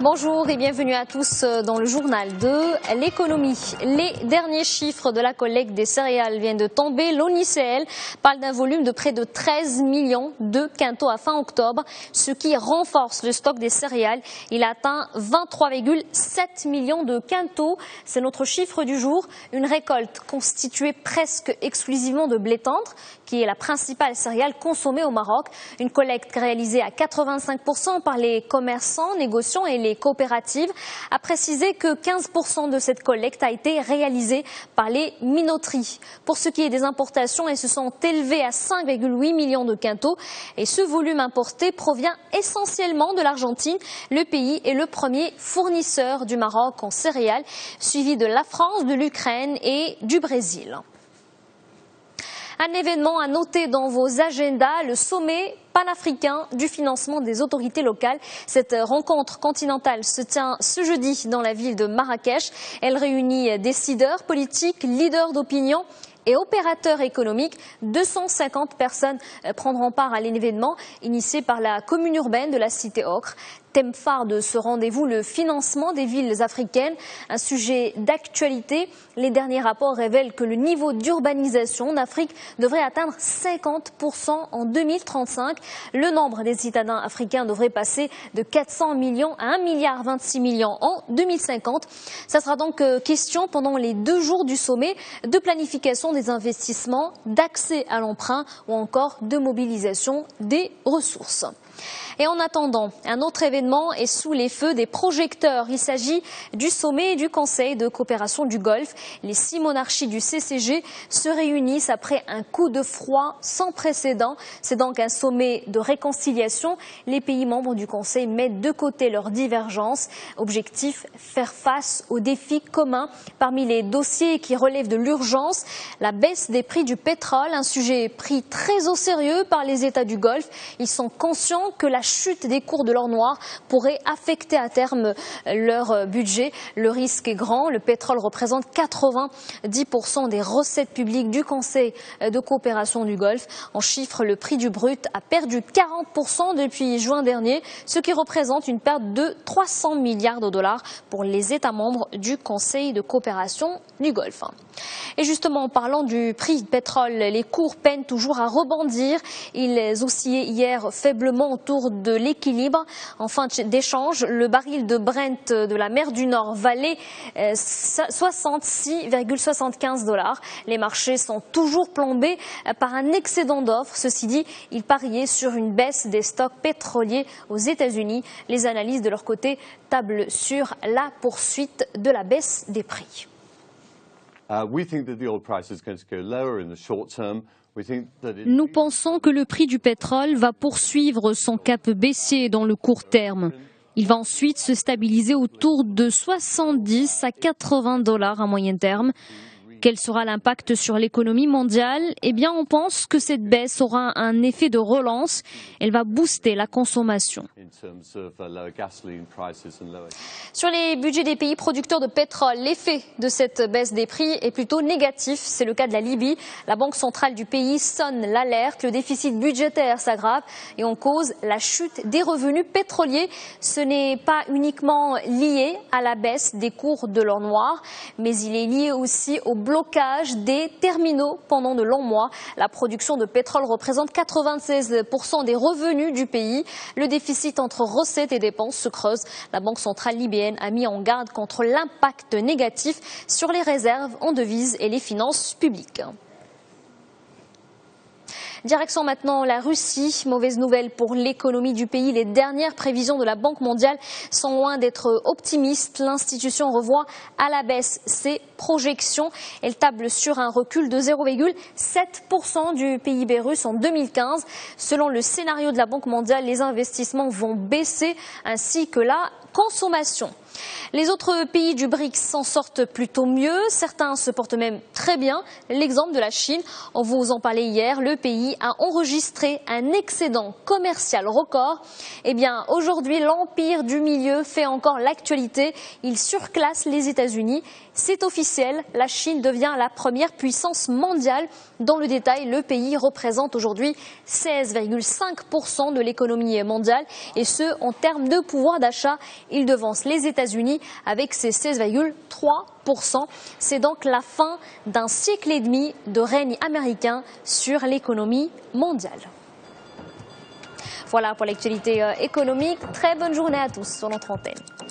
Bonjour et bienvenue à tous dans le journal de l'économie. Les derniers chiffres de la collecte des céréales viennent de tomber. L'ONICL parle d'un volume de près de 13 millions de quintaux à fin octobre, ce qui renforce le stock des céréales. Il atteint 23,7 millions de quintaux. C'est notre chiffre du jour. Une récolte constituée presque exclusivement de blé tendre, qui est la principale céréale consommée au Maroc. Une collecte réalisée à 85% par les commerçants, négociants et les coopératives. A précisé que 15% de cette collecte a été réalisée par les minoteries. Pour ce qui est des importations, elles se sont élevées à 5,8 millions de quintaux. Et ce volume importé provient essentiellement de l'Argentine. Le pays est le premier fournisseur du Maroc en céréales, suivi de la France, de l'Ukraine et du Brésil. Un événement à noter dans vos agendas, le sommet panafricain du financement des autorités locales. Cette rencontre continentale se tient ce jeudi dans la ville de Marrakech. Elle réunit décideurs politiques, leaders d'opinion et opérateurs économiques. 250 personnes prendront part à l'événement initié par la commune urbaine de la cité Ocre. Thème phare de ce rendez-vous, le financement des villes africaines, un sujet d'actualité. Les derniers rapports révèlent que le niveau d'urbanisation en Afrique devrait atteindre 50% en 2035. Le nombre des citadins africains devrait passer de 400 millions à 1,26 milliard en 2050. Ça sera donc question pendant les 2 jours du sommet de planification des investissements, d'accès à l'emprunt ou encore de mobilisation des ressources. Et en attendant, un autre événement est sous les feux des projecteurs. Il s'agit du sommet du Conseil de coopération du Golfe. Les 6 monarchies du CCG se réunissent après un coup de froid sans précédent. C'est donc un sommet de réconciliation. Les pays membres du Conseil mettent de côté leurs divergences. Objectif, faire face aux défis communs. Parmi les dossiers qui relèvent de l'urgence, la baisse des prix du pétrole, un sujet pris très au sérieux par les États du Golfe. Ils sont conscients que la chute des cours de l'or noir pourrait affecter à terme leur budget. Le risque est grand. Le pétrole représente 90% des recettes publiques du Conseil de coopération du Golfe. En chiffres, le prix du brut a perdu 40% depuis juin dernier, ce qui représente une perte de 300 milliards de dollars pour les États membres du Conseil de coopération du Golfe. Et justement, en parlant du prix du pétrole, les cours peinent toujours à rebondir. Ils oscillaient hier faiblement autour de l'équilibre. En fin d'échange, le baril de Brent de la mer du Nord valait 66,75 $. Les marchés sont toujours plombés par un excédent d'offres. Ceci dit, ils pariaient sur une baisse des stocks pétroliers aux États-Unis. Les analystes de leur côté tablent sur la poursuite de la baisse des prix. Nous pensons que le prix du pétrole va poursuivre son cap baissier dans le court terme. Il va ensuite se stabiliser autour de 70 à 80 $ à moyen terme. Quel sera l'impact sur l'économie mondiale? Eh bien, on pense que cette baisse aura un effet de relance. Elle va booster la consommation. Sur les budgets des pays producteurs de pétrole, l'effet de cette baisse des prix est plutôt négatif. C'est le cas de la Libye. La Banque centrale du pays sonne l'alerte. Le déficit budgétaire s'aggrave et en cause la chute des revenus pétroliers. Ce n'est pas uniquement lié à la baisse des cours de l'or noir, mais il est lié aussi au blocage des terminaux pendant de longs mois. La production de pétrole représente 96% des revenus du pays. Le déficit entre recettes et dépenses se creuse. La Banque centrale libyenne a mis en garde contre l'impact négatif sur les réserves en devises et les finances publiques. Direction maintenant la Russie. Mauvaise nouvelle pour l'économie du pays. Les dernières prévisions de la Banque mondiale sont loin d'être optimistes. L'institution revoit à la baisse ses projections. Elle table sur un recul de 0,7% du PIB russe en 2015. Selon le scénario de la Banque mondiale, les investissements vont baisser ainsi que la consommation. Les autres pays du BRICS s'en sortent plutôt mieux. Certains se portent même très bien. L'exemple de la Chine, on vous en parlait hier, le pays a enregistré un excédent commercial record. Eh bien, aujourd'hui, l'empire du milieu fait encore l'actualité. Il surclasse les États-Unis C'est officiel, la Chine devient la première puissance mondiale. Dans le détail, le pays représente aujourd'hui 16,5% de l'économie mondiale et ce, en termes de pouvoir d'achat, il devance les États-Unis avec ses 16,3%. C'est donc la fin d'un siècle et demi de règne américain sur l'économie mondiale. Voilà pour l'actualité économique. Très bonne journée à tous sur notre antenne.